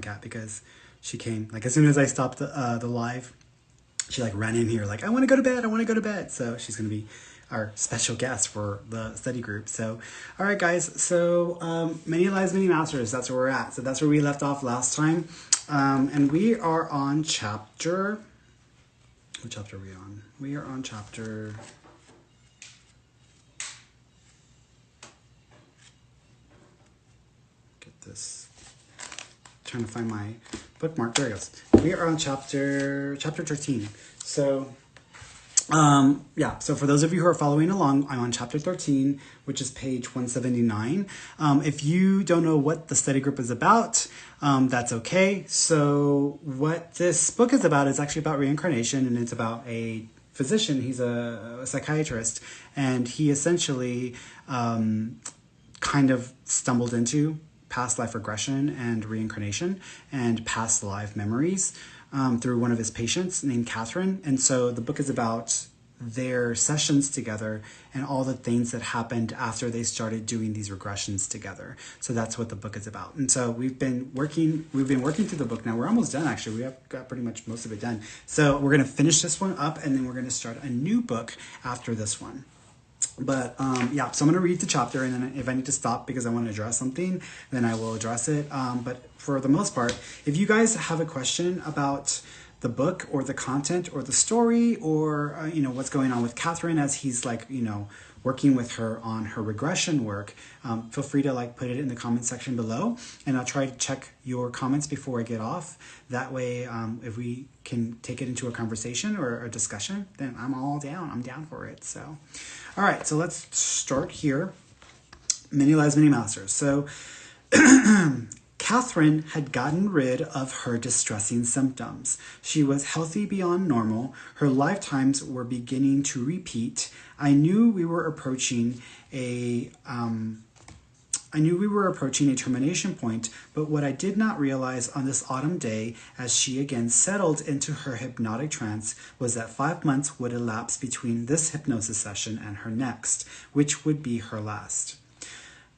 cat because she came, like, as soon as I stopped the live, she like ran in here like, I want to go to bed. I want to go to bed. So she's going to be our special guest for the study group. So, all right, guys. So Many Lives, Many Masters. That's where we're at. So that's where we left off last time. And we are on chapter... What chapter are we on? We are on chapter... Get this. Trying to find my bookmark. There it goes. We are on chapter 13. So, yeah. So for those of you who are following along, I'm on chapter 13, which is page 179. If you don't know what the study group is about, that's okay. So what this book is about is actually about reincarnation, and it's about a physician. He's a psychiatrist, and he essentially kind of stumbled into past life regression and reincarnation and past life memories through one of his patients named Catherine. And so the book is about their sessions together and all the things that happened after they started doing these regressions together. So that's what the book is about. And so we've been working through the book now. We're almost done, actually. We have got pretty much most of it done. So we're going to finish this one up, and then we're going to start a new book after this one. But yeah, so I'm going to read the chapter, and then if I need to stop because I want to address something, then I will address it. But for the most part, if you guys have a question about the book or the content or the story or, what's going on with Catherine as he's like, working with her on her regression work, feel free to like put it in the comment section below, and I'll try to check your comments before I get off. That way, if we can take it into a conversation or a discussion, then I'm all down. I'm down for it. So, all right, so let's start here. Many Lives, Many Masters. So Catherine had gotten rid of her distressing symptoms. She was healthy beyond normal. Her lifetimes were beginning to repeat. I knew we were approaching a termination point, but what I did not realize on this autumn day, as she again settled into her hypnotic trance, was that 5 months would elapse between this hypnosis session and her next, which would be her last.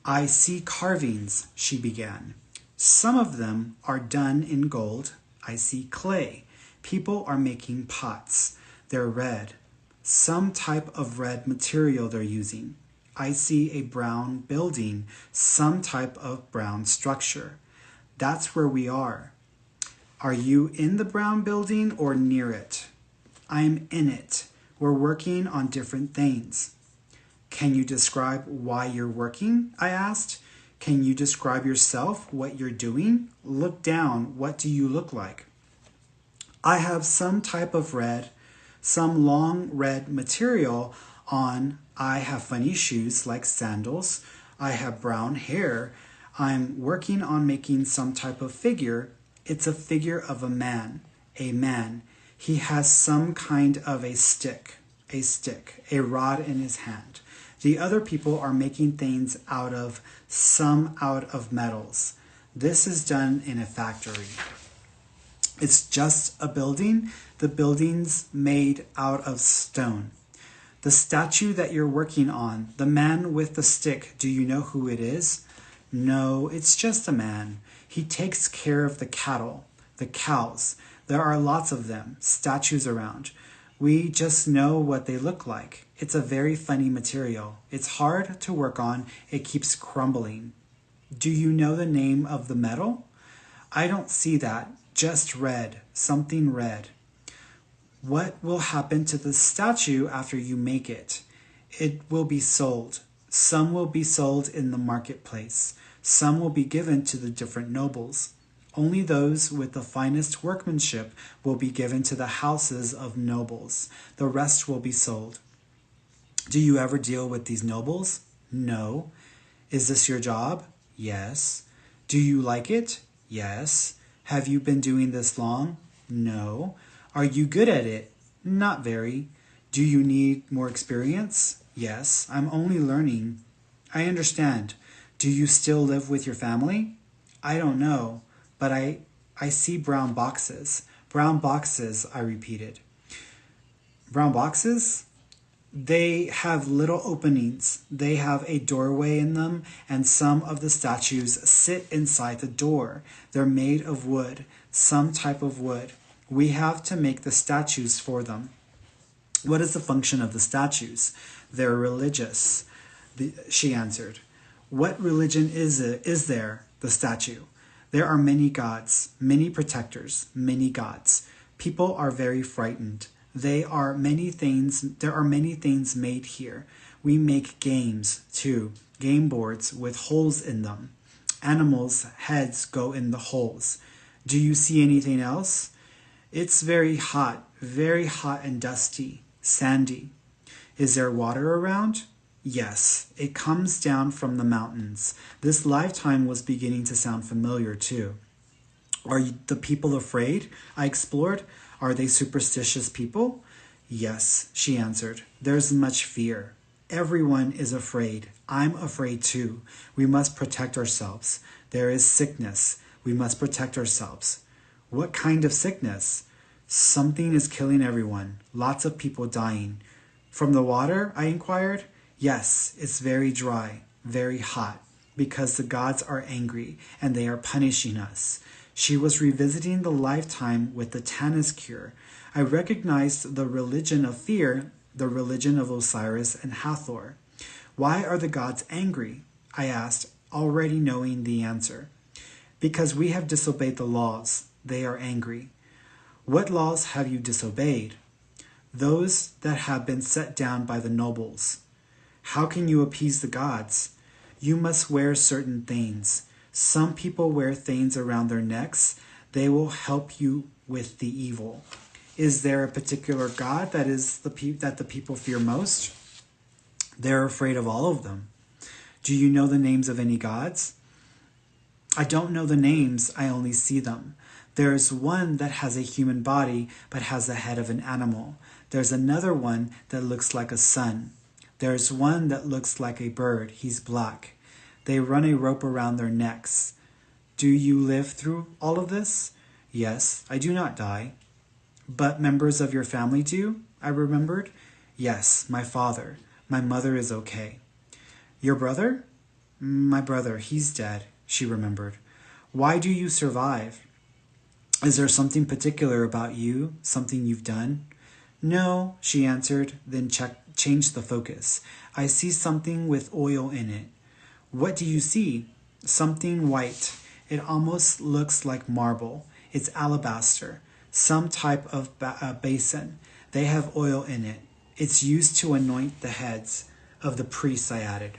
I see carvings, she began. Some of them are done in gold. I see clay. People are making pots. They're red. Some type of red material they're using. I see a brown building, some type of brown structure. That's where we are. Are you in the brown building or near it? I'm in it. We're working on different things. Can you describe why you're working? I asked. Can you describe yourself, what you're doing? Look down. What do you look like? I have some type of red, some long red material on. I have funny shoes like sandals. I have brown hair. I'm working on making some type of figure. It's a figure of a man. A man. He has some kind of a stick, a rod in his hand. The other people are making things out of metals. This is done in a factory. It's just a building. The building's made out of stone. The statue that you're working on, the man with the stick, do you know who it is? No, it's just a man. He takes care of the cattle, the cows. There are lots of them, statues around. We just know what they look like. It's a very funny material. It's hard to work on. It keeps crumbling. Do you know the name of the metal? I don't see that. Just red. Something red. What will happen to the statue after you make it? It will be sold. Some will be sold in the marketplace. Some will be given to the different nobles. Only those with the finest workmanship will be given to the houses of nobles. The rest will be sold. Do you ever deal with these nobles? No. Is this your job? Yes. Do you like it? Yes. Have you been doing this long? No. Are you good at it? Not very. Do you need more experience? Yes. I'm only learning. I understand. Do you still live with your family? I don't know. But I see brown boxes. Brown boxes, I repeated. Brown boxes? They have little openings. They have a doorway in them, and some of the statues sit inside the door. They're made of wood, some type of wood. We have to make the statues for them. What is the function of the statues? They're religious, she answered. What religion is there? The statue. There are many gods, many protectors, many gods. People are very frightened. There are many things made here. We make games, too, game boards with holes in them. Animals' heads go in the holes. Do you see anything else? It's very hot and dusty, sandy. Is there water around? Yes, it comes down from the mountains. This lifetime was beginning to sound familiar, too. Are the people afraid? I explored. Are they superstitious people? Yes, she answered. There's much fear. Everyone is afraid. I'm afraid too. We must protect ourselves. There is sickness. We must protect ourselves. What kind of sickness? Something is killing everyone. Lots of people dying. From the water? I inquired. Yes, it's very dry, very hot, because the gods are angry and they are punishing us. She was revisiting the lifetime with the Tanis cure. I recognized the religion of fear, the religion of Osiris and Hathor. Why are the gods angry? I asked, already knowing the answer. Because we have disobeyed the laws. They are angry. What laws have you disobeyed? Those that have been set down by the nobles. How can you appease the gods? You must wear certain things. Some people wear things around their necks. They will help you with the evil. Is there a particular god that the people fear most? They're afraid of all of them. Do you know the names of any gods? I don't know the names, I only see them. There's one that has a human body but has the head of an animal. There's another one that looks like a sun. There's one that looks like a bird. He's black. They run a rope around their necks. Do you live through all of this? Yes, I do not die. But members of your family do? I remembered. Yes, my father. My mother is okay. Your brother? My brother, he's dead, she remembered. Why do you survive? Is there something particular about you? Something you've done? No, she answered, then changed the focus. I see something with oil in it. What do you see? Something white. It almost looks like marble. It's alabaster. Some type of basin. They have oil in it. It's used to anoint the heads of the priests, I added.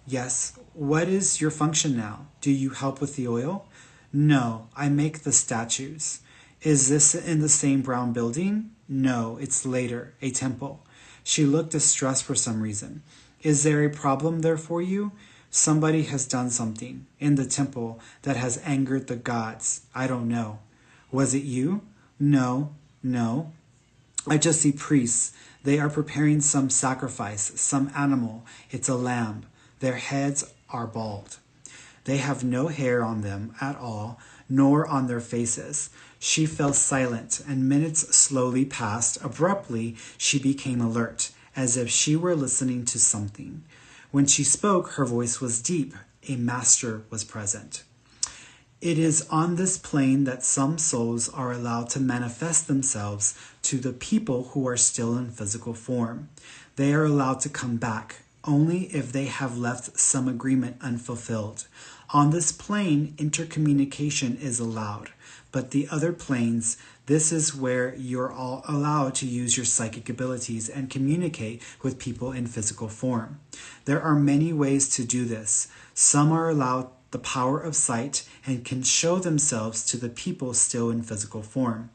Yes. What is your function now? Do you help with the oil? No, I make the statues. Is this in the same brown building? No, it's later, a temple. She looked distressed for some reason. Is there a problem there for you? Somebody has done something in the temple that has angered the gods. I don't know. Was it you? No. I just see priests. They are preparing some sacrifice, some animal. It's a lamb. Their heads are bald. They have no hair on them at all, nor on their faces. She fell silent, and minutes slowly passed. Abruptly, she became alert, as if she were listening to something. When she spoke, her voice was deep. A master was present. It is on this plane that some souls are allowed to manifest themselves to the people who are still in physical form. They are allowed to come back, only if they have left some agreement unfulfilled. On this plane, intercommunication is allowed, but the other planes, this is where you're all allowed to use your psychic abilities and communicate with people in physical form. There are many ways to do this. Some are allowed the power of sight and can show themselves to the people still in physical form.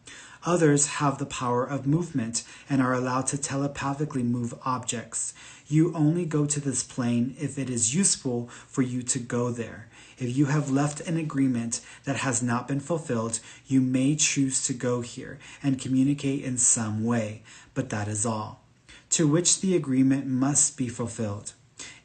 Others have the power of movement and are allowed to telepathically move objects. You only go to this plane if it is useful for you to go there. If you have left an agreement that has not been fulfilled, you may choose to go here and communicate in some way, but that is all. To which the agreement must be fulfilled.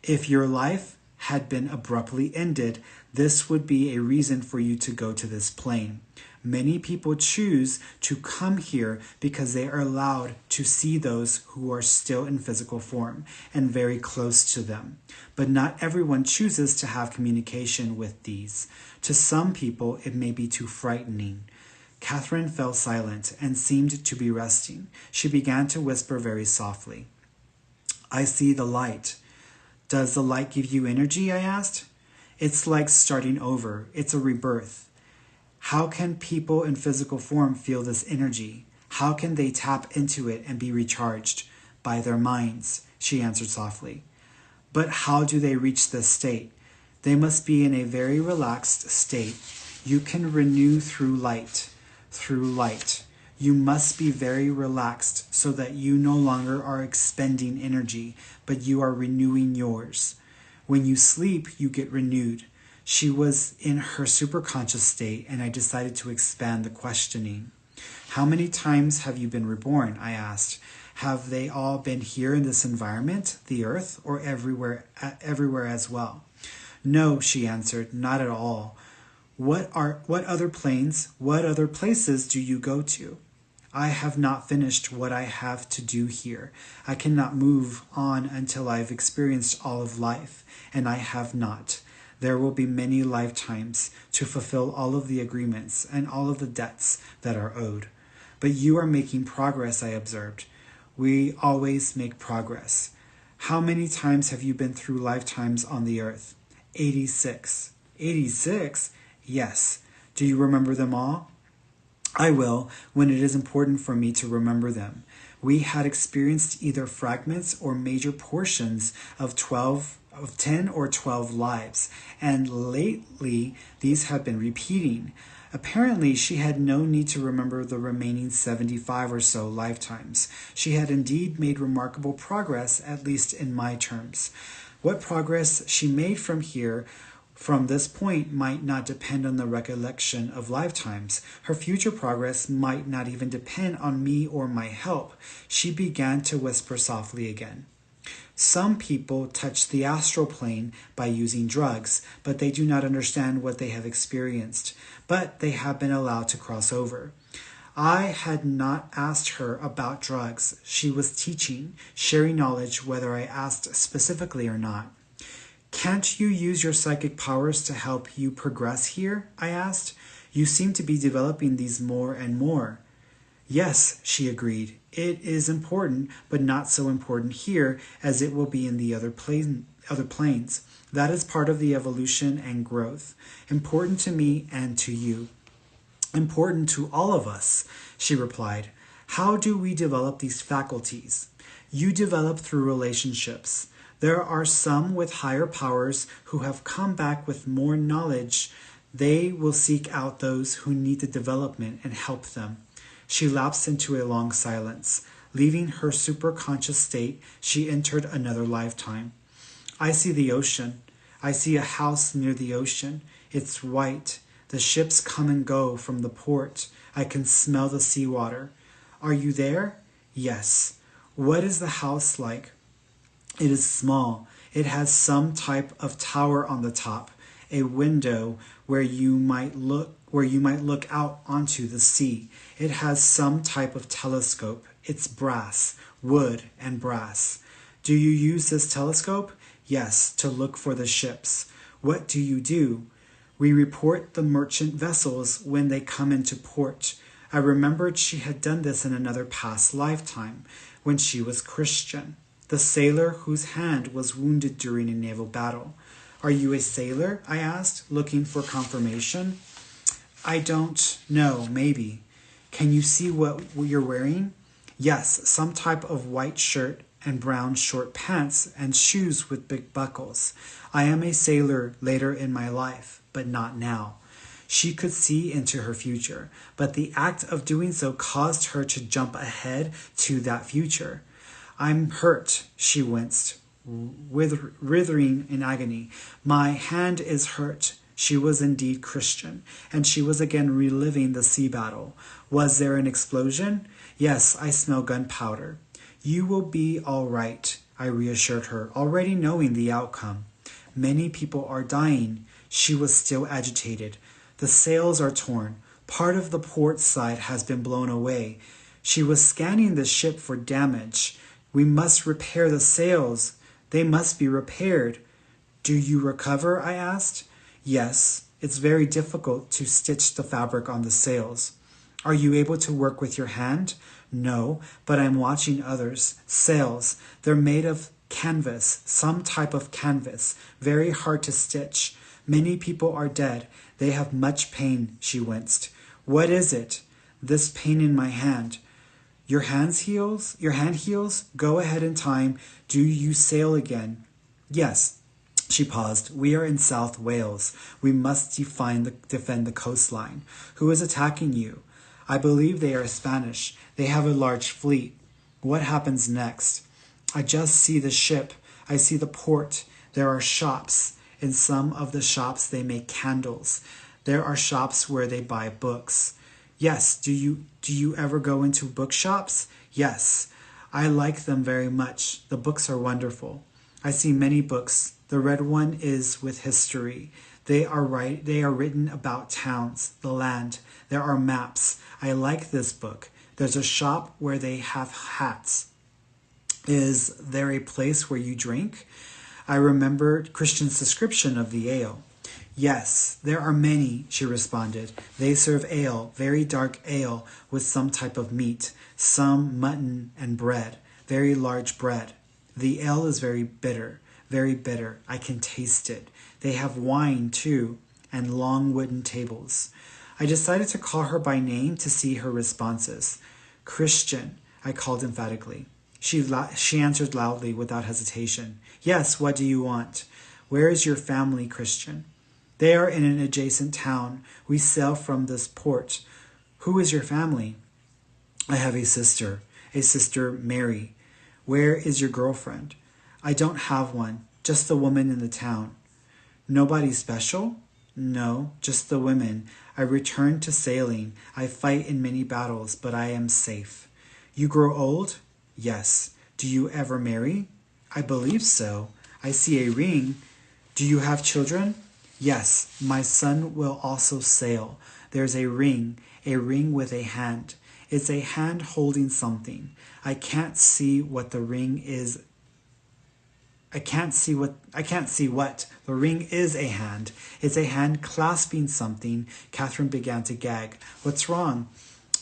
If your life had been abruptly ended, This would be a reason for you to go to this plane. Many people choose to come here because they are allowed to see those who are still in physical form and very close to them. But not everyone chooses to have communication with these. To some people, it may be too frightening. Catherine fell silent and seemed to be resting. She began to whisper very softly. I see the light. Does the light give you energy? I asked. It's like starting over. It's a rebirth. How can people in physical form feel this energy? How can they tap into it and be recharged? By their minds, she answered softly. But how do they reach this state? They must be in a very relaxed state. You can renew through light. Through light. You must be very relaxed so that you no longer are expending energy, but you are renewing yours. When you sleep, you get renewed. She was in her superconscious state, and I decided to expand the questioning. How many times have you been reborn? I asked. Have they all been here in this environment, the earth, or everywhere as well? No, she answered, not at all. What other planes, what other places do you go to? I have not finished what I have to do here. I cannot move on until I've experienced all of life, and I have not. There will be many lifetimes to fulfill all of the agreements and all of the debts that are owed. But you are making progress, I observed. We always make progress. How many times have you been through lifetimes on the earth? 86. 86? Yes. Do you remember them all? I will, when it is important for me to remember them. We had experienced either fragments or major portions of 10 or 12 lives, and lately these have been repeating. Apparently, she had no need to remember the remaining 75 or so lifetimes. She had indeed made remarkable progress, at least in my terms. What progress she made from this point might not depend on the recollection of lifetimes. Her future progress might not even depend on me or my help. She began to whisper softly again. Some people touch the astral plane by using drugs, but they do not understand what they have experienced. But they have been allowed to cross over. I had not asked her about drugs. She was teaching, sharing knowledge whether I asked specifically or not. Can't you use your psychic powers to help you progress here? I asked. You seem to be developing these more and more. Yes, she agreed. It is important, but not so important here as it will be in the other planes. That is part of the evolution and growth. Important to me and to you. Important to all of us, she replied. How do we develop these faculties? You develop through relationships. There are some with higher powers who have come back with more knowledge. They will seek out those who need the development and help them. She lapsed into a long silence. Leaving her superconscious state, she entered another lifetime. I see the ocean. I see a house near the ocean. It's white. The ships come and go from the port. I can smell the seawater. Are you there? Yes. What is the house like? It is small. It has some type of tower on the top, a window where you might look out onto the sea. It has some type of telescope. It's brass, wood, and brass. Do you use this telescope? Yes, to look for the ships. What do you do? We report the merchant vessels when they come into port. I remembered she had done this in another past lifetime, when she was Christian. The sailor whose hand was wounded during a naval battle. Are you a sailor? I asked, looking for confirmation. I don't know, maybe. Can you see what you're wearing? Yes, some type of white shirt and brown short pants and shoes with big buckles. I am a sailor later in my life, but not now. She could see into her future, but the act of doing so caused her to jump ahead to that future. I'm hurt, she winced, writhing in agony. My hand is hurt. She was indeed Christian, and she was again reliving the sea battle. Was there an explosion? Yes, I smell gunpowder. You will be all right, I reassured her, already knowing the outcome. Many people are dying. She was still agitated. The sails are torn. Part of the port side has been blown away. She was scanning the ship for damage. We must repair the sails. They must be repaired. Do you recover? I asked. Yes, it's very difficult to stitch the fabric on the sails. Are you able to work with your hand? No, but I'm watching others. Sails. They're made of canvas, some type of canvas, very hard to stitch. Many people are dead. They have much pain, she winced. What is it? This pain in my hand. Your hand heals? Go ahead in time. Do you sail again? Yes. She paused. We are in South Wales. We must defend the coastline. Who is attacking you? I believe they are Spanish. They have a large fleet. What happens next? I just see the ship. I see the port. There are shops. In some of the shops they make candles. There are shops where they buy books. Yes, do you ever go into bookshops? Yes. I like them very much. The books are wonderful. I see many books. The red one is with history. They are written about towns, the land. There are maps. I like this book. There's a shop where they have hats. Is there a place where you drink? I remembered Christian's description of the ale. Yes, there are many, she responded. They serve ale, very dark ale, with some type of meat, some mutton and bread, very large bread. The ale is very bitter. I can taste it. They have wine, too, and long wooden tables. I decided to call her by name to see her responses. Christian, I called emphatically. She answered loudly without hesitation. Yes, what do you want? Where is your family, Christian? They are in an adjacent town. We sail from this port. Who is your family? I have a sister Mary. Where is your girlfriend? I don't have one, just the woman in the town. Nobody special? No, just the women. I return to sailing. I fight in many battles, but I am safe. You grow old? Yes. Do you ever marry? I believe so. I see a ring. Do you have children? Yes, my son will also sail. There's a ring with a hand. It's a hand holding something. I can't see what the ring is. I can't see what. The ring is a hand. It's a hand clasping something. Catherine began to gag. What's wrong?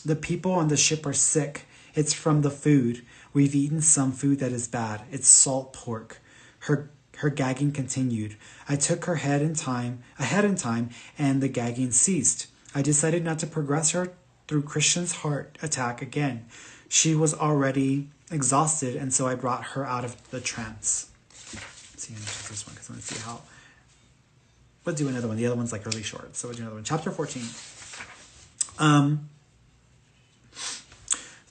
The people on the ship are sick. It's from the food. We've eaten some food that is bad. It's salt pork. Her gagging continued. I took her ahead in time, and the gagging ceased. I decided not to progress her through Christian's heart attack again. She was already exhausted, and so I brought her out of the trance. Let's see, this one because I want to see how. Let's do another one. The other one's like really short, so we'll do another one. Chapter 14.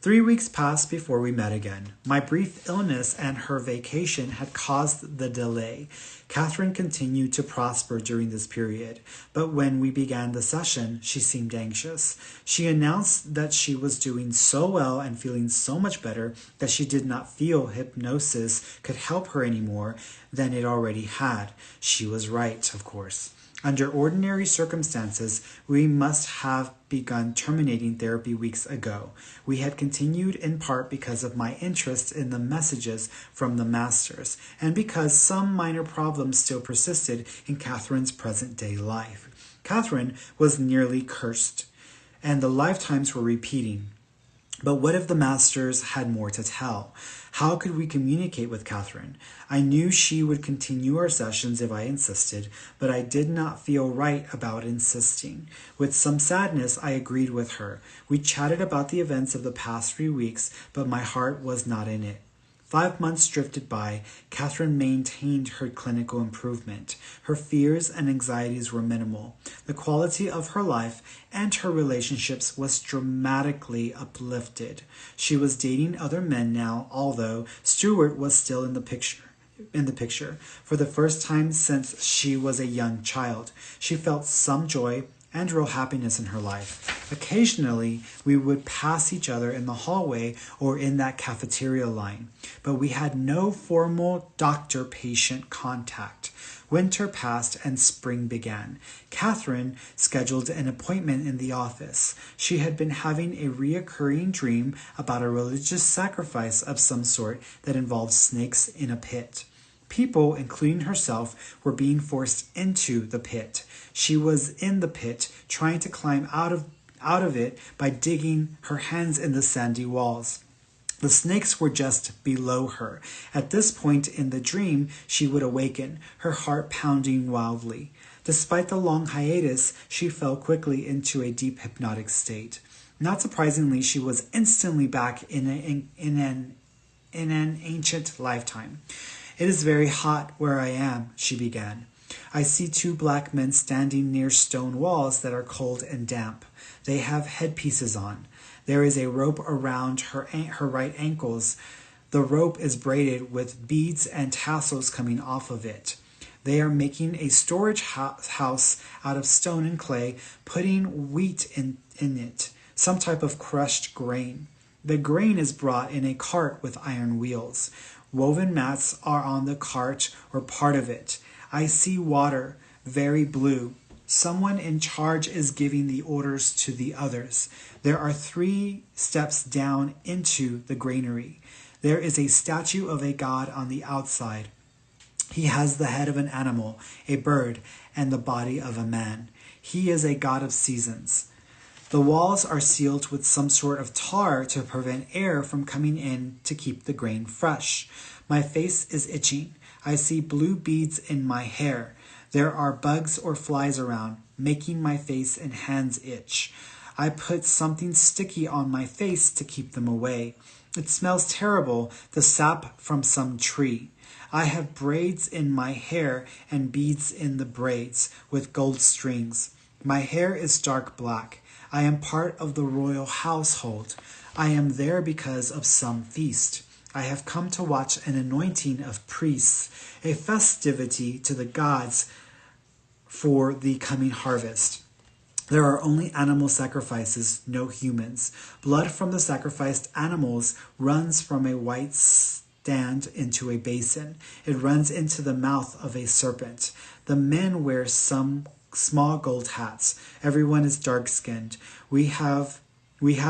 3 weeks passed before we met again. My brief illness and her vacation had caused the delay. Catherine continued to prosper during this period, but when we began the session, she seemed anxious. She announced that she was doing so well and feeling so much better that she did not feel hypnosis could help her any more than it already had. She was right, of course. Under ordinary circumstances, we must have begun terminating therapy weeks ago. We had continued in part because of my interest in the messages from the masters, and because some minor problems still persisted in Catherine's present-day life. Catherine was nearly cursed, and the lifetimes were repeating. But what if the masters had more to tell? How could we communicate with Catherine? I knew she would continue our sessions if I insisted, but I did not feel right about insisting. With some sadness, I agreed with her. We chatted about the events of the past 3 weeks, but my heart was not in it. 5 months drifted by. Catherine maintained her clinical improvement. Her fears and anxieties were minimal. The quality of her life and her relationships was dramatically uplifted. She was dating other men now, although Stuart was still in the picture. For the first time since she was a young child, she felt some joy and real happiness in her life. Occasionally, we would pass each other in the hallway or in that cafeteria line, but we had no formal doctor-patient contact. Winter passed and spring began. Catherine scheduled an appointment in the office. She had been having a reoccurring dream about a religious sacrifice of some sort that involved snakes in a pit. People, including herself, were being forced into the pit. She was in the pit, trying to climb out of it by digging her hands in the sandy walls. The snakes were just below her. At this point in the dream, she would awaken, her heart pounding wildly. Despite the long hiatus, she fell quickly into a deep hypnotic state. Not surprisingly, she was instantly back in an ancient lifetime. "It is very hot where I am," she began. "I see two black men standing near stone walls that are cold and damp. They have headpieces on. There is a rope around her right ankles. The rope is braided with beads and tassels coming off of it. They are making a storage house out of stone and clay, putting wheat in it, some type of crushed grain. The grain is brought in a cart with iron wheels. Woven mats are on the cart or part of it. I see water, very blue. Someone in charge is giving the orders to the others. There are 3 steps down into the granary. There is a statue of a god on the outside. He has the head of an animal, a bird, and the body of a man. He is a god of seasons. The walls are sealed with some sort of tar to prevent air from coming in to keep the grain fresh. My face is itching. I see blue beads in my hair. There are bugs or flies around, making my face and hands itch. I put something sticky on my face to keep them away. It smells terrible, the sap from some tree. I have braids in my hair and beads in the braids with gold strings. My hair is dark black. I am part of the royal household. I am there because of some feast. I have come to watch an anointing of priests, a festivity to the gods for the coming harvest. There are only animal sacrifices, no humans. Blood from the sacrificed animals runs from a white stand into a basin. It runs into the mouth of a serpent. The men wear some small gold hats. Everyone is dark-skinned. We have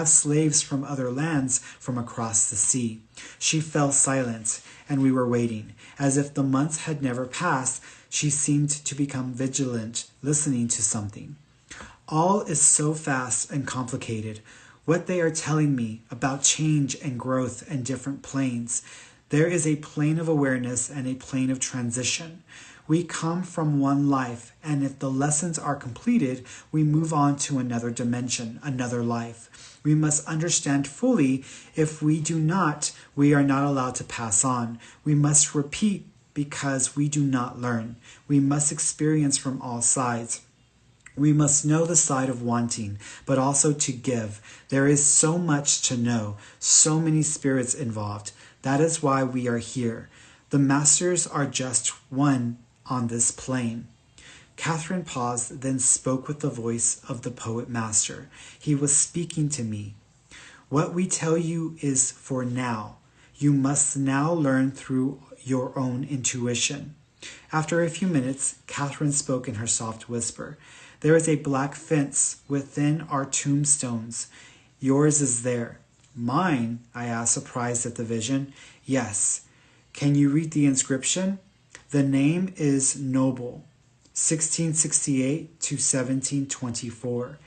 slaves from other lands from across the sea. She fell silent, and we were waiting. As if the months had never passed, she seemed to become vigilant, listening to something. All is so fast and complicated. What they are telling me about change and growth and different planes. There is a plane of awareness and a plane of transition. We come from one life, and if the lessons are completed, we move on to another dimension, another life. We must understand fully. If we do not, we are not allowed to pass on. We must repeat because we do not learn. We must experience from all sides. We must know the side of wanting, but also to give. There is so much to know, so many spirits involved. That is why we are here. The masters are just one on this plane. Catherine paused, then spoke with the voice of the poet master. He was speaking to me. What we tell you is for now. You must now learn through your own intuition. After a few minutes, Catherine spoke in her soft whisper. There is a black fence within our tombstones. Yours is there. Mine? I asked, surprised at the vision. Yes. Can you read the inscription? The name is Noble, 1668 to 1724.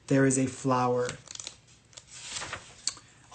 There is a flower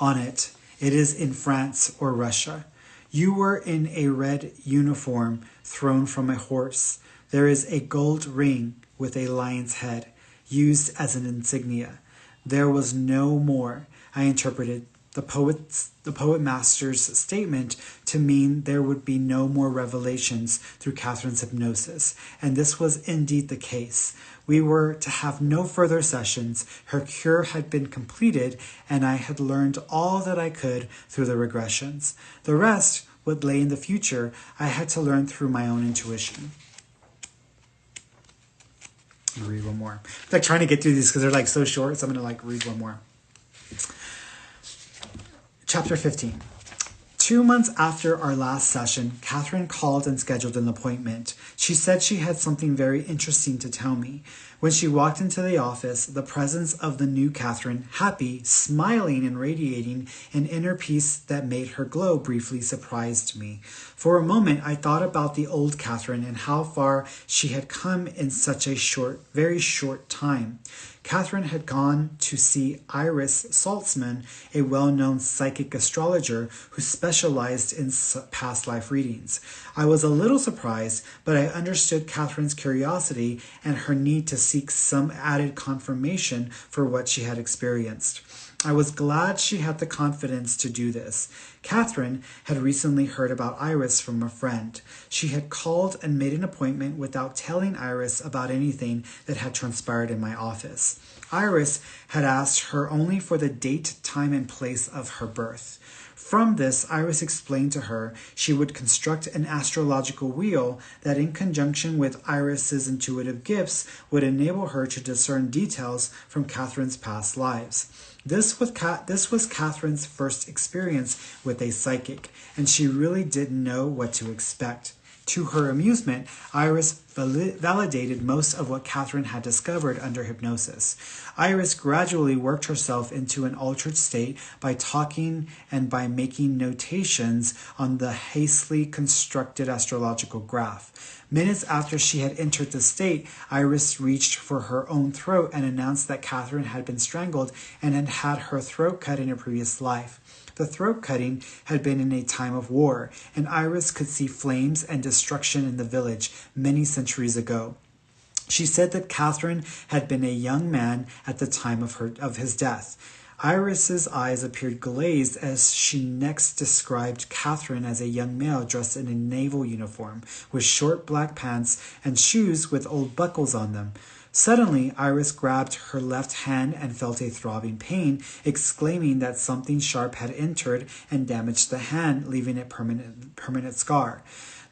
on it. It is in France or Russia. You were in a red uniform thrown from a horse. There is a gold ring with a lion's head, used as an insignia. There was no more. I interpreted the poet master's statement to mean there would be no more revelations through Catherine's hypnosis, and this was indeed the case. We were to have no further sessions. Her cure had been completed, and I had learned all that I could through the regressions. The rest, what lay in the future, I had to learn through my own intuition. I'm going to read one more. I'm like trying to get through these because they're like so short, so I'm going to like read one more. Chapter 15. 2 months after our last session, Catherine called and scheduled an appointment. She said she had something very interesting to tell me. When she walked into the office, the presence of the new Catherine, happy, smiling, and radiating an inner peace that made her glow, briefly surprised me. For a moment, I thought about the old Catherine and how far she had come in such a very short time. Catherine had gone to see Iris Saltzman, a well-known psychic astrologer who specialized in past life readings. I was a little surprised, but I understood Catherine's curiosity and her need to seek some added confirmation for what she had experienced. I was glad she had the confidence to do this. Catherine had recently heard about Iris from a friend. She had called and made an appointment without telling Iris about anything that had transpired in my office. Iris had asked her only for the date, time, and place of her birth. From this, Iris explained to her she would construct an astrological wheel that, in conjunction with Iris's intuitive gifts, would enable her to discern details from Catherine's past lives. This was Catherine's first experience with a psychic, and she really didn't know what to expect. To her amusement, Iris validated most of what Catherine had discovered under hypnosis. Iris gradually worked herself into an altered state by talking and by making notations on the hastily constructed astrological graph. Minutes after she had entered the state, Iris reached for her own throat and announced that Catherine had been strangled and had had her throat cut in a previous life. The throat cutting had been in a time of war, and Iris could see flames and destruction in the village many centuries ago. She said that Catherine had been a young man at the time of his death. Iris's eyes appeared glazed as she next described Catherine as a young male dressed in a naval uniform, with short black pants and shoes with old buckles on them. Suddenly, Iris grabbed her left hand and felt a throbbing pain, exclaiming that something sharp had entered and damaged the hand, leaving a permanent scar.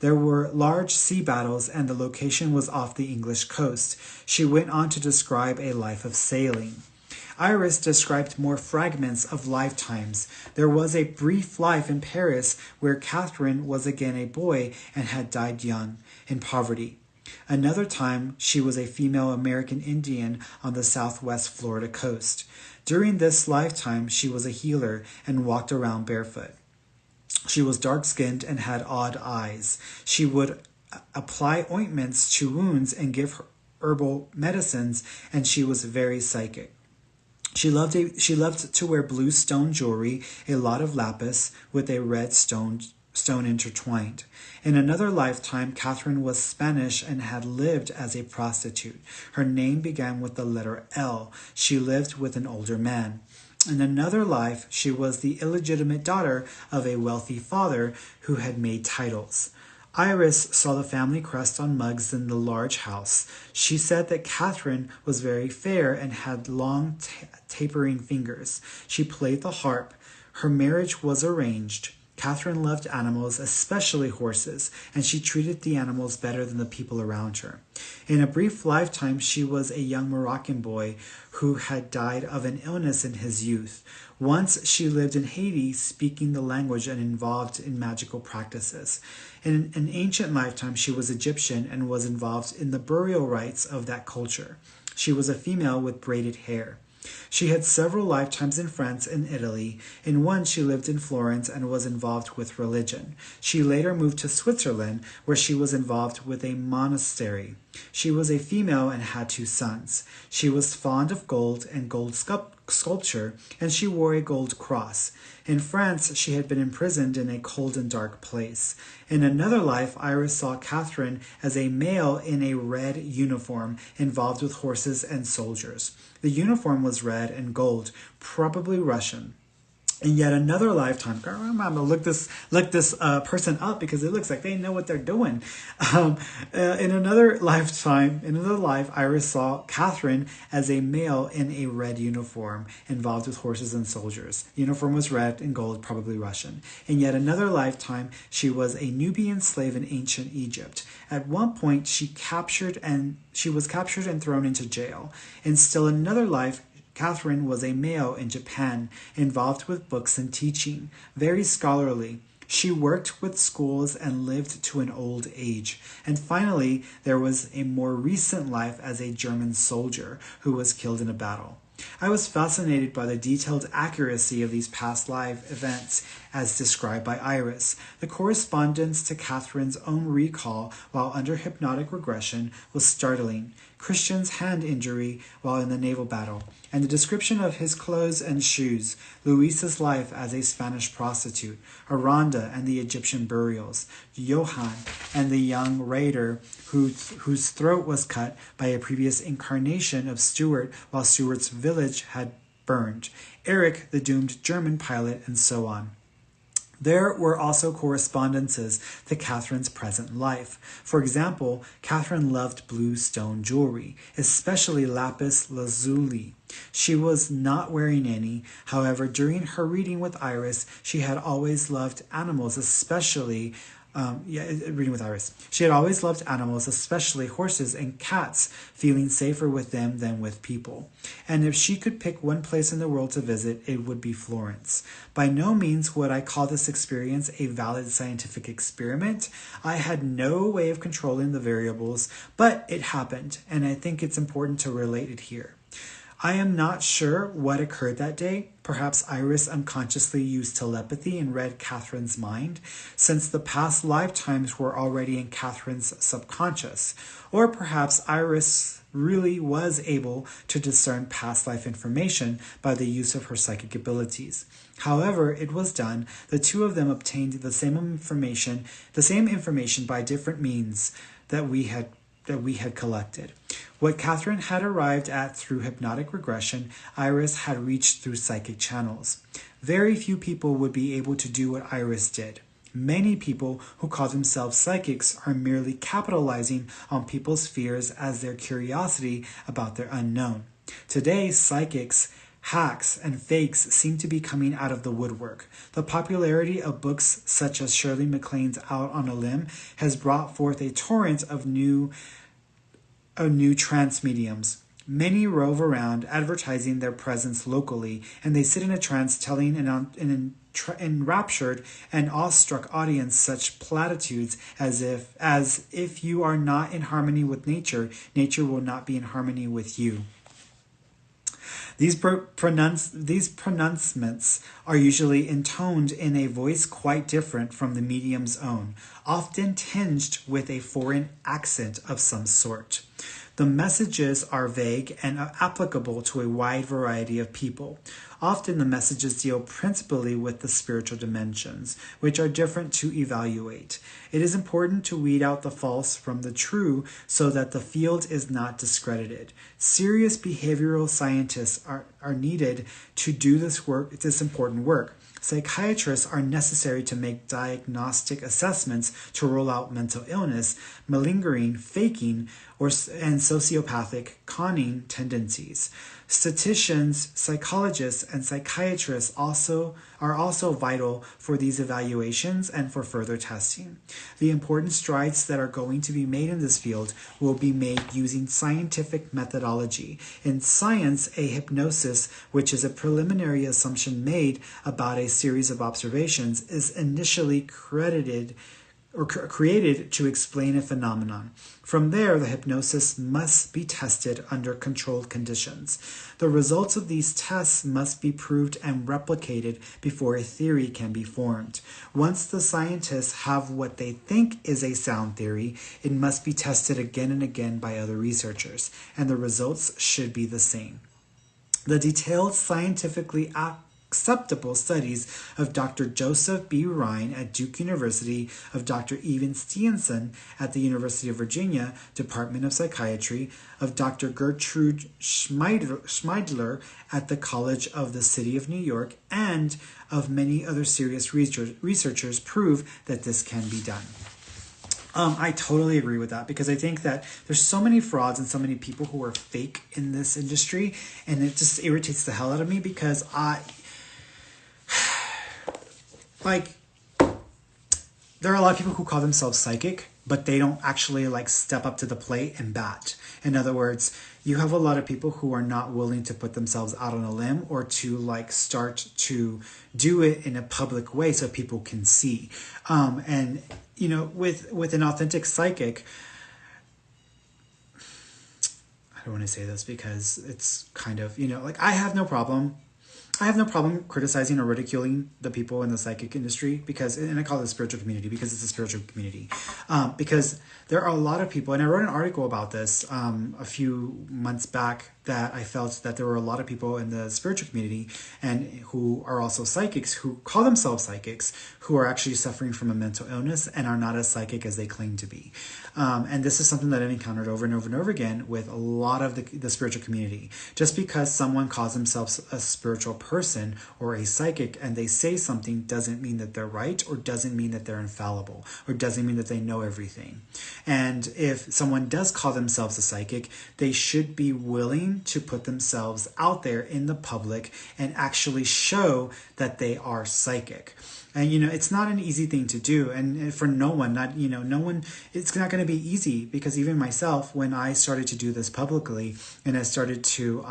There were large sea battles, and the location was off the English coast. She went on to describe a life of sailing. Iris described more fragments of lifetimes. There was a brief life in Paris where Catherine was again a boy and had died young, in poverty. Another time, she was a female American Indian on the southwest Florida coast. During this lifetime, she was a healer and walked around barefoot. She was dark-skinned and had odd eyes. She would apply ointments to wounds and give herbal medicines, and she was very psychic. She loved to wear blue stone jewelry, a lot of lapis with a red stone intertwined. In another lifetime, Catherine was Spanish and had lived as a prostitute. Her name began with the letter L. She lived with an older man. In another life, she was the illegitimate daughter of a wealthy father who had made titles. Iris saw the family crest on mugs in the large house. She said that Catherine was very fair and had long, tapering fingers. She played the harp. Her marriage was arranged. Catherine loved animals, especially horses, and she treated the animals better than the people around her. In a brief lifetime, she was a young Moroccan boy who had died of an illness in his youth. Once she lived in Haiti, speaking the language and involved in magical practices. In an ancient lifetime, she was Egyptian and was involved in the burial rites of that culture. She was a female with braided hair. She had several lifetimes in France and Italy. In one, she lived in Florence and was involved with religion. She later moved to Switzerland, where she was involved with a monastery. She was a female and had 2 sons. She was fond of gold and gold sculpture, and she wore a gold cross. In France, she had been imprisoned in a cold and dark place. In another life, Iris saw Catherine as a male in a red uniform, involved with horses and soldiers. The uniform was red and gold, probably Russian. In yet another lifetime, girl, I'm gonna look this person up because it looks like they know what they're doing. In another lifetime, in another life, Iris saw Catherine as a male in a red uniform, involved with horses and soldiers. The uniform was red and gold, probably Russian. In yet another lifetime, she was a Nubian slave in ancient Egypt. At one point, she was captured and thrown into jail. In still another life, Catherine was a male in Japan, involved with books and teaching, very scholarly. She worked with schools and lived to an old age. And finally, there was a more recent life as a German soldier who was killed in a battle. I was fascinated by the detailed accuracy of these past life events as described by Iris. The correspondence to Catherine's own recall while under hypnotic regression was startling. Christian's hand injury while in the naval battle, and the description of his clothes and shoes, Luisa's life as a Spanish prostitute, Aranda and the Egyptian burials, Johann and the young raider whose throat was cut by a previous incarnation of Stuart while Stuart's village had burned, Eric, the doomed German pilot, and so on. There were also correspondences to Catherine's present life. For example, Catherine loved blue stone jewelry, especially lapis lazuli. She was not wearing any. However, during her reading with Iris, she had always loved animals, especially reading with Iris. She had always loved animals, especially horses and cats, feeling safer with them than with people. And if she could pick one place in the world to visit, it would be Florence. By no means would I call this experience a valid scientific experiment. I had no way of controlling the variables, but it happened, and I think it's important to relate it here. I am not sure what occurred that day. Perhaps Iris unconsciously used telepathy and read Catherine's mind, since the past lifetimes were already in Catherine's subconscious. Or perhaps Iris really was able to discern past life information by the use of her psychic abilities. However it was done, the two of them obtained the same information by different means that we had collected. What Catherine had arrived at through hypnotic regression, Iris had reached through psychic channels. Very few people would be able to do what Iris did. Many people who call themselves psychics are merely capitalizing on people's fears as their curiosity about their unknown. Today, psychics, hacks, and fakes seem to be coming out of the woodwork. The popularity of books such as Shirley MacLaine's Out on a Limb has brought forth a torrent of new trance mediums. Many rove around advertising their presence locally, and they sit in a trance telling an enraptured and awestruck audience such platitudes as if you are not in harmony with nature, nature will not be in harmony with you. These pronouncements are usually intoned in a voice quite different from the medium's own, often tinged with a foreign accent of some sort. The messages are vague and applicable to a wide variety of people. Often the messages deal principally with the spiritual dimensions, which are different to evaluate. It is important to weed out the false from the true so that the field is not discredited. Serious behavioral scientists are needed to do this important work. Psychiatrists are necessary to make diagnostic assessments to rule out mental illness, malingering, faking, and sociopathic conning tendencies. Statisticians, psychologists, and psychiatrists are also vital for these evaluations and for further testing. The important strides that are going to be made in this field will be made using scientific methodology. In science, a hypnosis, which is a preliminary assumption made about a series of observations, is initially created to explain a phenomenon. From there, the hypnosis must be tested under controlled conditions. The results of these tests must be proved and replicated before a theory can be formed. Once the scientists have what they think is a sound theory, it must be tested again and again by other researchers, and the results should be the same. The detailed scientifically acceptable studies of Dr. Joseph B. Ryan at Duke University, of Dr. Evan Stevenson at the University of Virginia, Department of Psychiatry, of Dr. Gertrude Schmeidler at the College of the City of New York, and of many other serious researchers prove that this can be done. I totally agree with that, because I think that there's so many frauds and so many people who are fake in this industry, and it just irritates the hell out of me, because there are a lot of people who call themselves psychic, but they don't actually step up to the plate and bat. In other words, you have a lot of people who are not willing to put themselves out on a limb or to start to do it in a public way so people can see. And with an authentic psychic, I don't want to say this because it's kind of, I have no problem criticizing or ridiculing the people in the psychic industry, and I call it the spiritual community because it's a spiritual community. Because there are a lot of people, and I wrote an article about this a few months back, that I felt that there were a lot of people in the spiritual community and who are also psychics, who call themselves psychics, who are actually suffering from a mental illness and are not as psychic as they claim to be. And this is something that I've encountered over and over and over again with a lot of the spiritual community. Just because someone calls themselves a spiritual person or a psychic and they say something doesn't mean that they're right, or doesn't mean that they're infallible, or doesn't mean that they know everything. And if someone does call themselves a psychic, they should be willing to put themselves out there in the public and actually show that they are psychic. And, it's not an easy thing to do. And for no one, it's not going to be easy, because even myself, when I started to do this publicly and I started to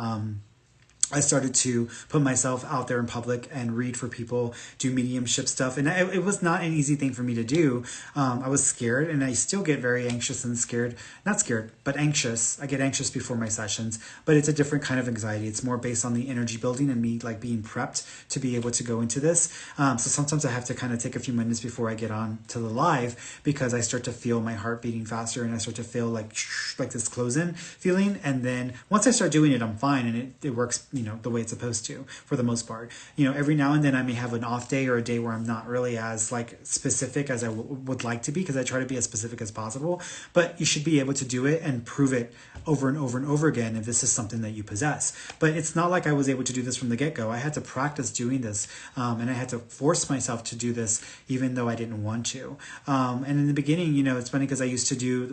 put myself out there in public and read for people, do mediumship stuff. And it was not an easy thing for me to do. I was scared, and I still get very anxious and scared. Not scared, but anxious. I get anxious before my sessions, but it's a different kind of anxiety. It's more based on the energy building and me being prepped to be able to go into this. So sometimes I have to kind of take a feit minutes before I get on to the live, because I start to feel my heart beating faster, and I start to feel like this close-in feeling. And then once I start doing it, I'm fine, and it works, the way it's supposed to, for the most part. Every now and then I may have an off day, or a day where I'm not really as specific as I would like to be, because I try to be as specific as possible. But you should be able to do it and prove it over and over and over again if this is something that you possess. But it's not like I was able to do this from the get-go. I had to practice doing this, and I had to force myself to do this even though I didn't want to. And in the beginning, it's funny, because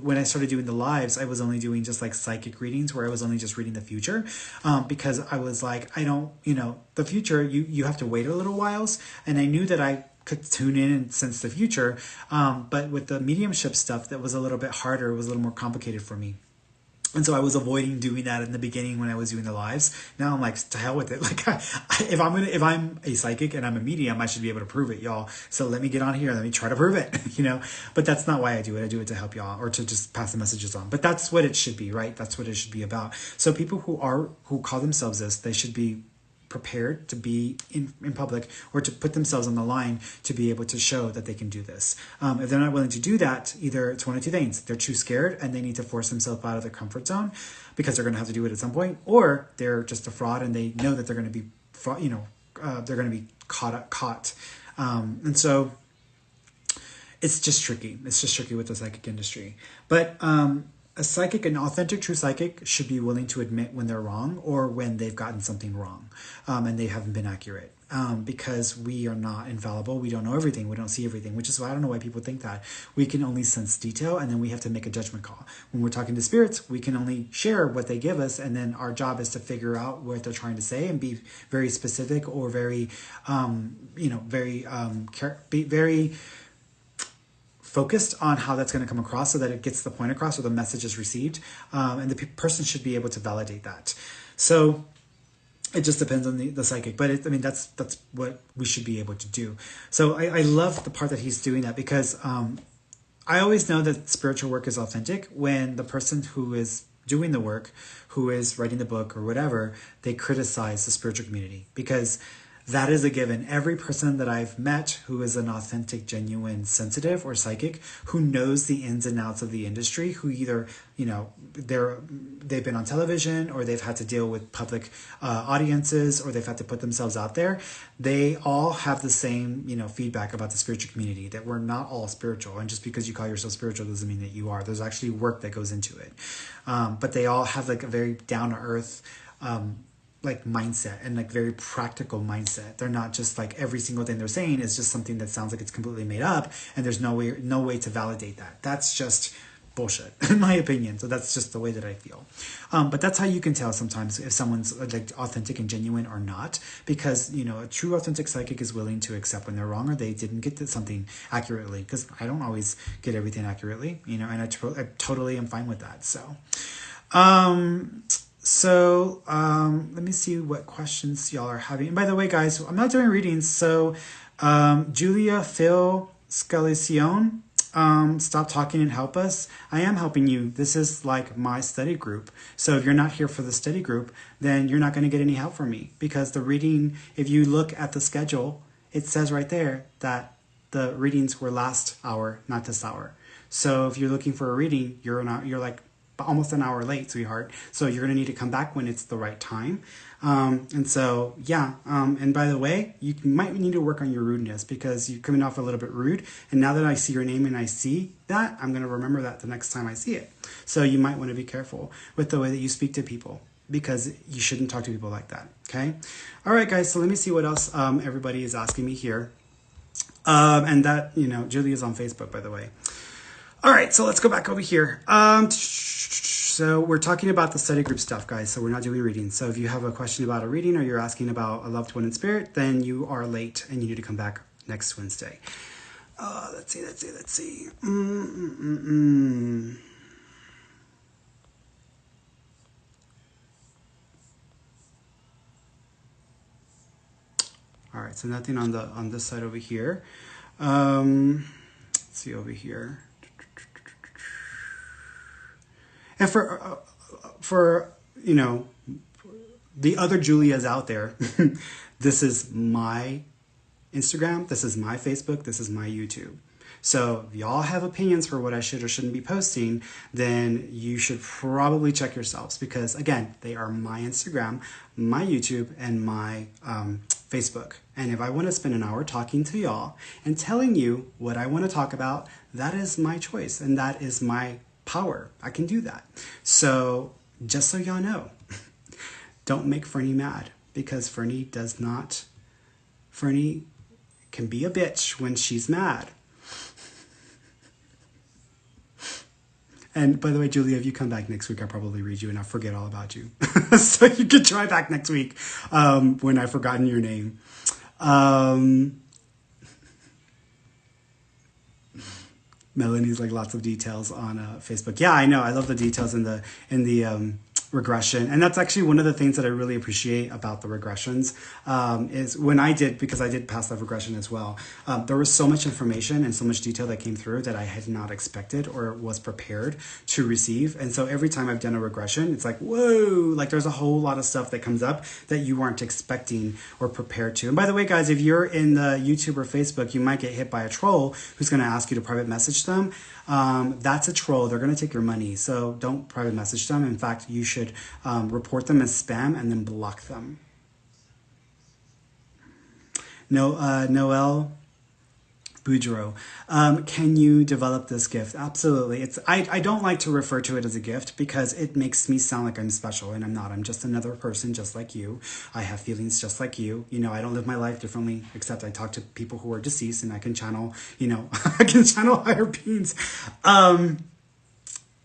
when I started doing the lives, I was only doing just psychic readings, where I was only just reading the future, because I was I don't, the future, you have to wait a little whiles. And I knew that I could tune in and sense the future. But with the mediumship stuff, that was a little bit harder. It was a little more complicated for me. And so I was avoiding doing that in the beginning when I was doing the lives. Now I'm to hell with it. If I'm a psychic and I'm a medium, I should be able to prove it, y'all. So let me get on here and let me try to prove it, But that's not why I do it. I do it to help y'all, or to just pass the messages on. But that's what it should be, right? That's what it should be about. So people who call themselves this, they should be prepared to be in public, or to put themselves on the line to be able to show that they can do this. If they're not willing to do that, either it's one of two things: they're too scared and they need to force themselves out of their comfort zone, because they're going to have to do it at some point, or they're just a fraud and they know that they're going to be they're going to be caught. And so it's just tricky. It's just tricky with the psychic industry. But a psychic, an authentic, true psychic, should be willing to admit when they're wrong, or when they've gotten something wrong, and they haven't been accurate. Because we are not infallible. We don't know everything. We don't see everything, which is why I don't know why people think that. We can only sense detail, and then we have to make a judgment call. When we're talking to spirits, we can only share what they give us, and then our job is to figure out what they're trying to say and be very specific, or very focused on how that's going to come across, so that it gets the point across, or the message is received. And the person should be able to validate that. So it just depends on the psychic, but that's what we should be able to do. So I love the part that he's doing that, because I always know that spiritual work is authentic when the person who is doing the work, who is writing the book or whatever, they criticize the spiritual community, because That is a given. Every person that I've met who is an authentic, genuine, sensitive or psychic, who knows the ins and outs of the industry, who either, they've been on television, or they've had to deal with public audiences, or they've had to put themselves out there, they all have the same, feedback about the spiritual community, that we're not all spiritual. And just because you call yourself spiritual doesn't mean that you are. There's actually work that goes into it. But they all have like a very down to earth, like mindset, and like very practical mindset. They're not just like every single thing they're saying is just something that sounds like it's completely made up, and there's no way to validate that. That's just bullshit, in my opinion. So that's just the way that I feel. But that's how you can tell sometimes if someone's like authentic and genuine or not, because a true authentic psychic is willing to accept when they're wrong, or they didn't get something accurately, because I don't always get everything accurately, and I totally am fine with that. So let me see what questions y'all are having. And by the way, guys, I'm not doing readings. So Julia Phil Scalicion, stop talking and help us. I am helping you. This is like my study group. So if you're not here for the study group, then you're not going to get any help from me, because the reading, if you look at the schedule, it says right there that the readings were last hour, not this hour. So if you're looking for a reading, you're like almost an hour late, sweetheart. So you're going to need to come back when it's the right time. And so, yeah. And by the way, you might need to work on your rudeness, because you're coming off a little bit rude. And now that I see your name and I see that, I'm going to remember that the next time I see it. So you might want to be careful with the way that you speak to people, because you shouldn't talk to people like that. Okay. All right, guys. So let me see what else, everybody is asking me here. And that, Julie is on Facebook, by the way. All right, so let's go back over here. So we're talking about the study group stuff, guys. So we're not doing readings. So if you have a question about a reading, or you're asking about a loved one in spirit, then you are late and you need to come back next Wednesday. Let's see. All right, so nothing on this side over here. Let's see over here. And for the other Julias out there, this is my Instagram, this is my Facebook, this is my YouTube. So if y'all have opinions for what I should or shouldn't be posting, then you should probably check yourselves, because again, they are my Instagram, my YouTube, and my Facebook. And if I want to spend an hour talking to y'all and telling you what I want to talk about, that is my choice, and that is my power. I can do that. So just so y'all know, don't make Ferny mad, because Ferny can be a bitch when she's mad. And by the way, Julia, if you come back next week, I'll probably read you and I'll forget all about you. So you can try back next week when I've forgotten your name. Melanie's like lots of details on Facebook. Yeah, I know. I love the details in the regression. And that's actually one of the things that I really appreciate about the regressions, is when because I did past life regression as well, there was so much information and so much detail that came through that I had not expected or was prepared to receive. And so every time I've done a regression, it's like, whoa, like there's a whole lot of stuff that comes up that you weren't expecting or prepared to. And by the way, guys, if you're in the YouTube or Facebook, you might get hit by a troll who's going to ask you to private message them. That's a troll. They're going to take your money. So don't private message them. In fact, you should report them as spam and then block them. Noel Boudreau, can you develop this gift? Absolutely. I don't like to refer to it as a gift, because it makes me sound like I'm special, and I'm not. I'm just another person just like you. I have feelings just like you. I don't live my life differently, except I talk to people who are deceased, and I can channel, I can channel higher beings.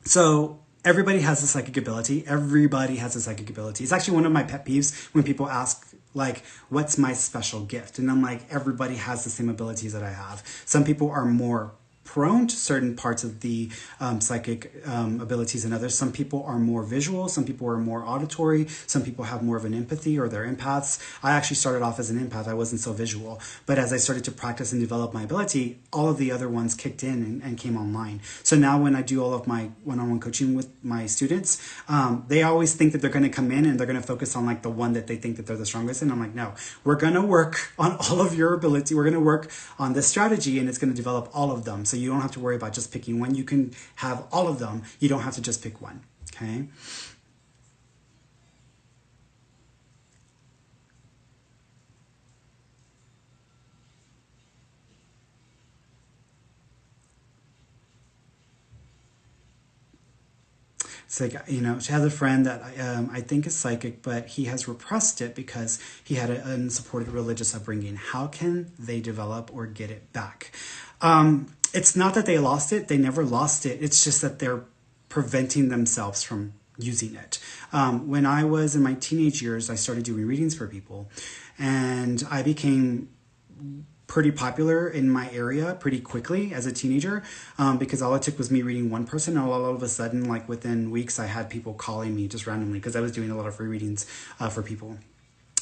So everybody has a psychic ability. Everybody has a psychic ability. It's actually one of my pet peeves when people ask, like, what's my special gift? And I'm like, everybody has the same abilities that I have. Some people are more prone to certain parts of the psychic abilities than others. Some people are more visual, some people are more auditory, some people have more of an empathy or they're empaths. I actually started off as an empath. I wasn't so visual. But as I started to practice and develop my ability, all of the other ones kicked in and came online. So now when I do all of my one-on-one coaching with my students, they always think that they're going to come in and they're going to focus on like the one that they think that they're the strongest in. I'm like, no, we're going to work on all of your ability. We're going to work on this strategy and it's going to develop all of them. So you don't have to worry about just picking one. You can have all of them. You don't have to just pick one. Okay. It's like, she has a friend that I think is psychic, but he has repressed it because he had an unsupported religious upbringing. How can they develop or get it back? It's not that they lost it. They never lost it. It's just that they're preventing themselves from using it. When I was in my teenage years, I started doing readings for people, and I became pretty popular in my area pretty quickly as a teenager, because all it took was me reading one person, and all of a sudden, like within weeks, I had people calling me just randomly because I was doing a lot of free readings for people.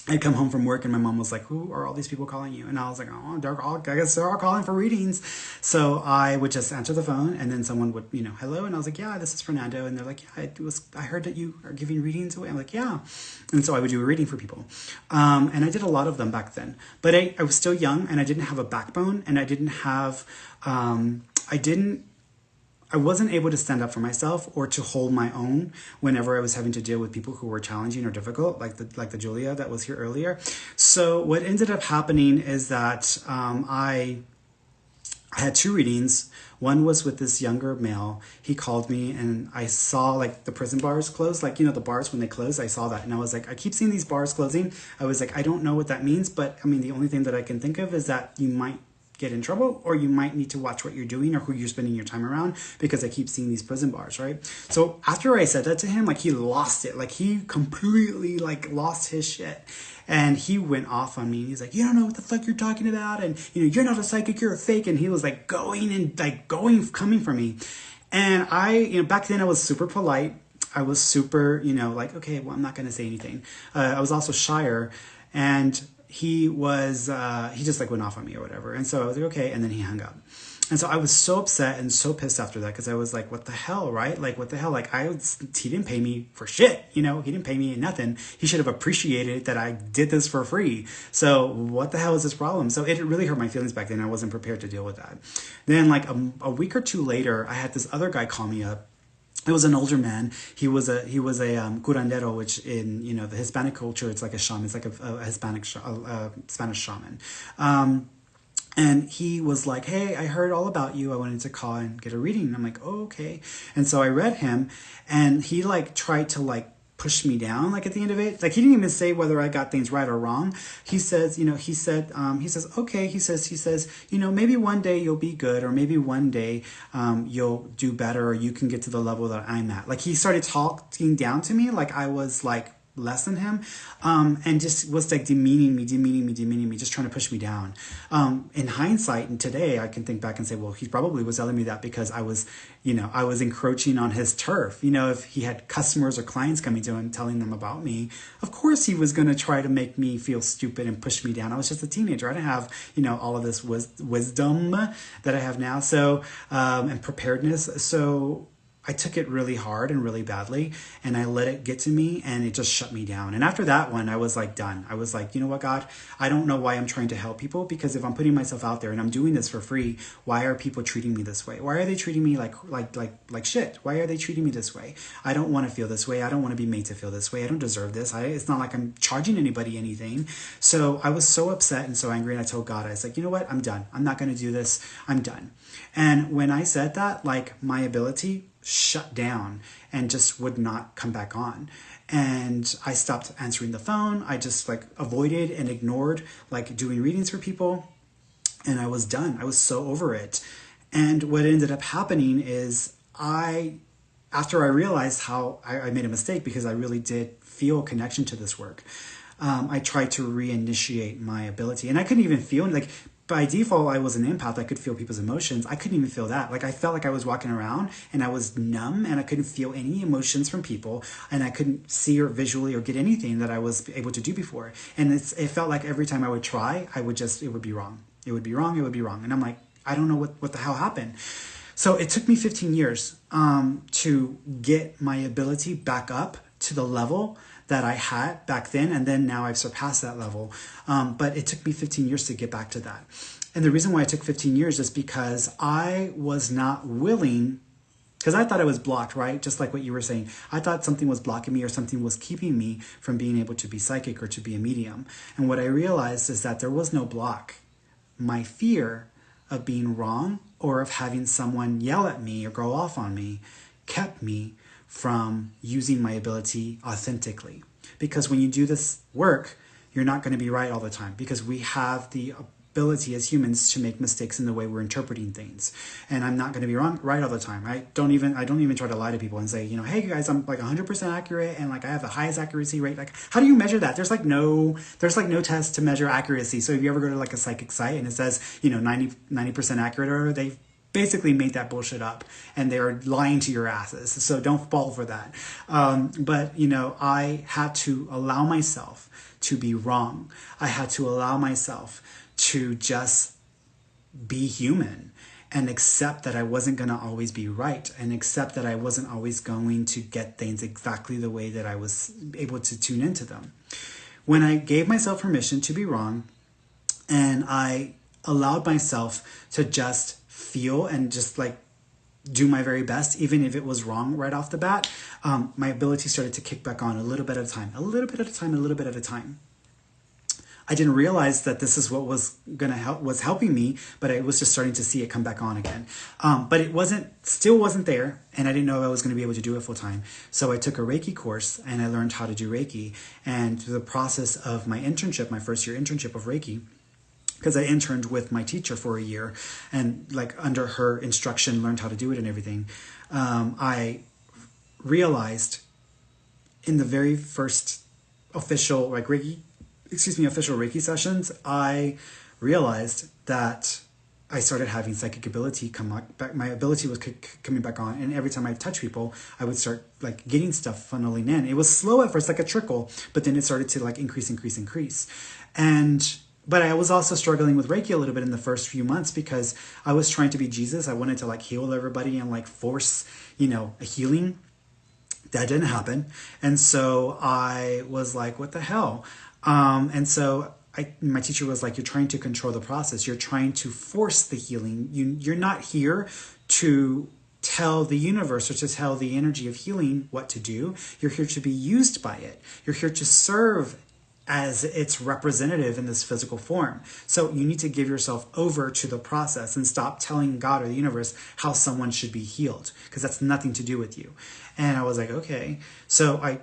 I'd come home from work and my mom was like, who are all these people calling you? And I was like, oh, I guess they're all calling for readings. So I would just answer the phone and then someone would, hello. And I was like, yeah, this is Fernando. And they're like, yeah, I heard that you are giving readings away. I'm like, yeah. And so I would do a reading for people. And I did a lot of them back then, but I was still young and I didn't have a backbone and I didn't have, I wasn't able to stand up for myself or to hold my own whenever I was having to deal with people who were challenging or difficult, like the Julia that was here earlier. So what ended up happening is that I had two readings. One was with this younger male. He called me and I saw like the prison bars close, like, the bars when they close, I saw that. And I was like, I keep seeing these bars closing. I was like, I don't know what that means, but I mean, the only thing that I can think of is that you might get in trouble or you might need to watch what you're doing or who you're spending your time around, because I keep seeing these prison bars, right? So after I said that to him, like he lost it. Like he completely like lost his shit. And he went off on me. He's like, you don't know what the fuck you're talking about. And, you're not a psychic, you're a fake. And he was like coming for me. And I, back then I was super polite. I was super, like, okay, well, I'm not going to say anything. I was also shyer. And he just like went off on me or whatever. And so I was like, okay. And then he hung up. And so I was so upset and so pissed after that, because I was like, what the hell, right? Like, what the hell? Like, he didn't pay me for shit, he didn't pay me nothing. He should have appreciated that I did this for free. So what the hell is this problem? So it really hurt my feelings back then. I wasn't prepared to deal with that. Then like a week or two later, I had this other guy call me up. It was an older man. He was a curandero, which in the Hispanic culture, it's like a shaman. It's like a Hispanic Spanish shaman. And he was like, hey, I heard all about you. I wanted to call and get a reading. And I'm like, oh, okay. And so I read him, and he like tried to like push me down, like at the end of it. Like he didn't even say whether I got things right or wrong. He says, okay, he says, maybe one day you'll be good, or maybe one day you'll do better, or you can get to the level that I'm at. Like he started talking down to me like I was like less than him, and just was like demeaning me, just trying to push me down. In hindsight, and today I can think back and say, well, he probably was telling me that because I was encroaching on his turf. If he had customers or clients coming to him telling them about me, of course he was going to try to make me feel stupid and push me down. I was just a teenager. I didn't have, all of this wisdom that I have now. So, and preparedness. So I took it really hard and really badly, and I let it get to me, and it just shut me down. And after that one, I was like done. I was like, you know what, God, I don't know why I'm trying to help people, because if I'm putting myself out there and I'm doing this for free, why are people treating me this way? Why are they treating me like shit? Why are they treating me this way? I don't want to feel this way. I don't want to be made to feel this way. I don't deserve this. It's not like I'm charging anybody anything. So I was so upset and so angry, and I told God, I was like, you know what, I'm done. I'm not going to do this. I'm done. And when I said that, like my ability shut down and just would not come back on. And I stopped answering the phone. I just like avoided and ignored like doing readings for people. And I was done. I was so over it. And what ended up happening is after I realized how I made a mistake, because I really did feel a connection to this work, I tried to reinitiate my ability. And I couldn't even feel like by default, I was an empath. I could feel people's emotions. I couldn't even feel that. Like, I felt like I was walking around and I was numb and I couldn't feel any emotions from people, and I couldn't see or visually or get anything that I was able to do before. And it felt like every time I would try, it would be wrong. It would be wrong. It would be wrong. And I'm like, I don't know what the hell happened. So it took me 15 years to get my ability back up to the level that I had back then, and then now I've surpassed that level. But it took me 15 years to get back to that. And the reason why it took 15 years is because I was not willing, because I thought I was blocked, right? Just like what you were saying. I thought something was blocking me or something was keeping me from being able to be psychic or to be a medium. And what I realized is that there was no block. My fear of being wrong or of having someone yell at me or go off on me kept me from using my ability authentically. Because when you do this work, you're not going to be right all the time, because we have the ability as humans to make mistakes in the way we're interpreting things. And I'm not going to be right all the time. I don't even try to lie to people and say, hey guys, I'm like 100% accurate and like I have the highest accuracy rate. Like, how do you measure that? There's like no test to measure accuracy. So if you ever go to like a psychic site and it says, 90% accurate, or they basically made that bullshit up and they're lying to your asses. So don't fall for that. But I had to allow myself to be wrong. I had to allow myself to just be human and accept that I wasn't going to always be right, and accept that I wasn't always going to get things exactly the way that I was able to tune into them. When I gave myself permission to be wrong, and I allowed myself to just feel and just like do my very best, even if it was wrong right off the bat, my ability started to kick back on a little bit at a time, a little bit at a time, a little bit at a time. I didn't realize that this is what was helping me, but I was just starting to see it come back on again. But it still wasn't there, and I didn't know if I was going to be able to do it full time. So I took a Reiki course and I learned how to do Reiki. And through the process of my internship, my first year internship of Reiki, because I interned with my teacher for a year and like under her instruction learned how to do it and everything, I realized in the very first official Reiki sessions, I realized that I started having psychic ability come back. My ability was coming back on, and every time I touch people, I would start like getting stuff funneling in. It was slow at first, like a trickle, but then it started to like increase. But I was also struggling with Reiki a little bit in the first few months because I was trying to be Jesus. I wanted to like heal everybody and like force, a healing. That didn't happen. And so I was like, what the hell? And so my teacher was like, you're trying to control the process. You're trying to force the healing. You're not here to tell the universe or to tell the energy of healing what to do. You're here to be used by it. You're here to serve as its representative in this physical form. So you need to give yourself over to the process and stop telling God or the universe how someone should be healed, because that's nothing to do with you. And I was like, okay. So I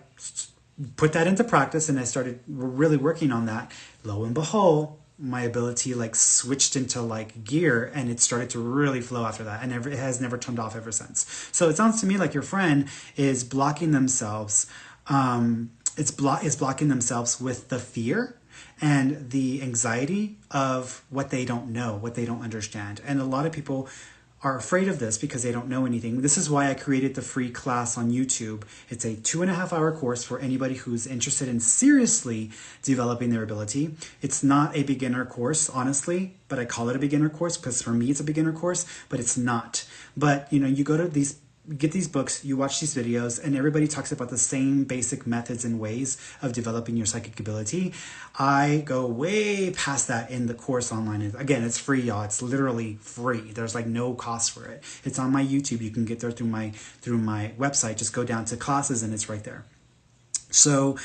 put that into practice and I started really working on that. Lo and behold, my ability like switched into like gear, and it started to really flow after that, and it has never turned off ever since. So it sounds to me like your friend is blocking themselves. Is blocking themselves with the fear and the anxiety of what they don't know, what they don't understand. And a lot of people are afraid of this because they don't know anything. This is why I created the free class on YouTube. It's a 2.5-hour course for anybody who's interested in seriously developing their ability. It's not a beginner course, honestly, but I call it a beginner course because for me it's a beginner course, but it's not. But you go to get these books, you watch these videos, and everybody talks about the same basic methods and ways of developing your psychic ability. I go way past that in the course online. Again, it's free, y'all. It's literally free. There's like no cost for it. It's on my YouTube. You can get there through my website. Just go down to classes and it's right there. So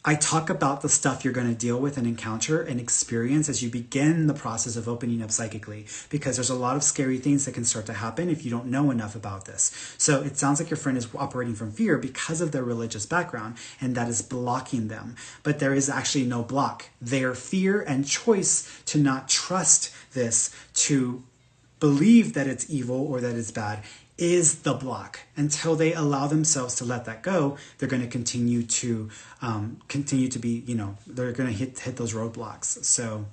I talk about the stuff you're going to deal with and encounter and experience as you begin the process of opening up psychically, because there's a lot of scary things that can start to happen if you don't know enough about this. So it sounds like your friend is operating from fear because of their religious background, and that is blocking them. But there is actually no block. Their fear and choice to not trust this, to believe that it's evil or that it's bad, is the block. Until they allow themselves to let that go, they're going to continue to be, they're going to hit those roadblocks. So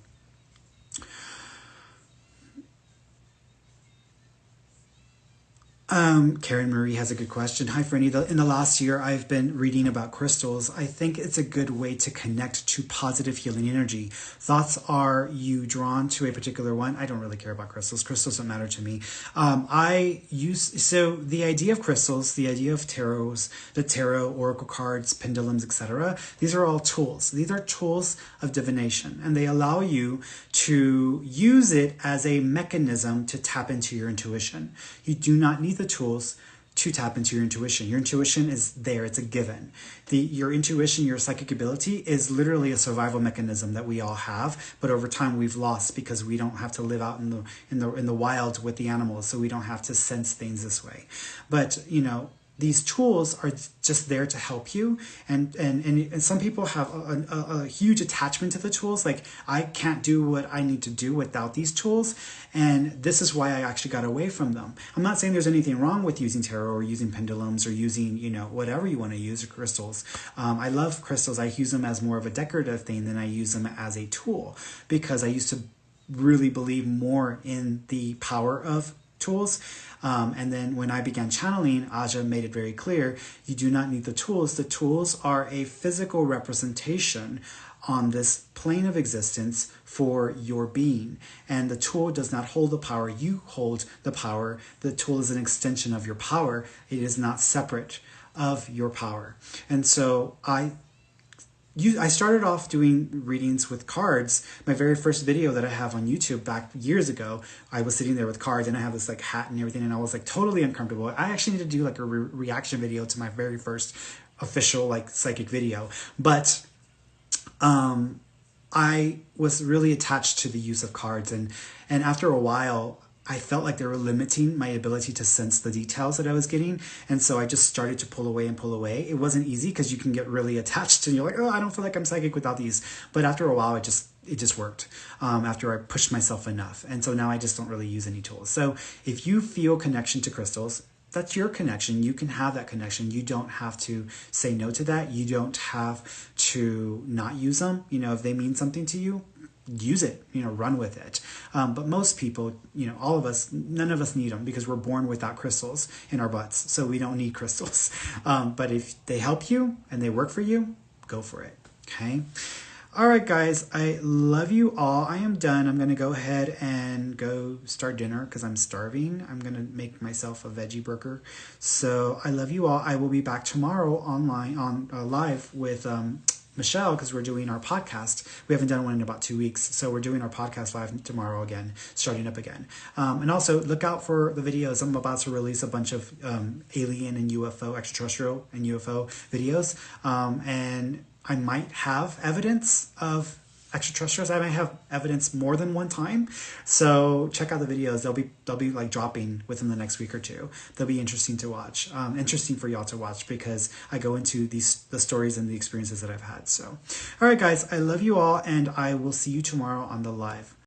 Karen Marie has a good question. Hi, Ferny. In the last year, I've been reading about crystals. I think it's a good way to connect to positive healing energy. Thoughts, are you drawn to a particular one? I don't really care about crystals. Crystals don't matter to me. So the idea of crystals, the idea of the tarot, oracle cards, pendulums, etc. These are all tools. These are tools of divination, and they allow you to use it as a mechanism to tap into your intuition. You do not need the tools to tap into your intuition. Your intuition is there, it's a given. Your intuition, your psychic ability is literally a survival mechanism that we all have, but over time we've lost because we don't have to live out in the wild with the animals, so we don't have to sense things this way. But these tools are just there to help you, and some people have a huge attachment to the tools. Like, I can't do what I need to do without these tools, and this is why I actually got away from them. I'm not saying there's anything wrong with using tarot or using pendulums or using whatever you want to use, or crystals. I love crystals. I use them as more of a decorative thing than I use them as a tool, because I used to really believe more in the power of tools. And then when I began channeling, Aja made it very clear, you do not need the tools. The tools are a physical representation on this plane of existence for your being. And the tool does not hold the power. You hold the power. The tool is an extension of your power. It is not separate of your power. And so I started off doing readings with cards. My very first video that I have on YouTube back years ago, I was sitting there with cards and I have this like hat and everything, and I was like totally uncomfortable. I actually need to do like a reaction video to my very first official like psychic video. But I was really attached to the use of cards, and after a while I felt like they were limiting my ability to sense the details that I was getting. And so I just started to pull away and pull away. It wasn't easy because you can get really attached and you're like, oh, I don't feel like I'm psychic without these. But after a while, it just worked after I pushed myself enough. And so now I just don't really use any tools. So if you feel connection to crystals, that's your connection. You can have that connection. You don't have to say no to that. You don't have to not use them. If they mean something to you, use it, run with it. But most people, all of us, none of us need them because we're born without crystals in our butts. So we don't need crystals. But if they help you and they work for you, go for it. Okay. All right, guys, I love you all. I am done. I'm going to go ahead and go start dinner because I'm starving. I'm going to make myself a veggie burger. So I love you all. I will be back tomorrow live with Michelle, because we're doing our podcast. We haven't done one in about 2 weeks, so we're doing our podcast live tomorrow again, starting up again. And also look out for the videos. I'm about to release a bunch of alien and UFO, extraterrestrial and UFO videos, and I might have evidence of extraterrestrials. I might have evidence more than one time. So check out the videos. They'll be like dropping within the next week or two. They'll be interesting to watch. Interesting for y'all to watch because I go into the stories and the experiences that I've had. So, all right, guys, I love you all, and I will see you tomorrow on the live.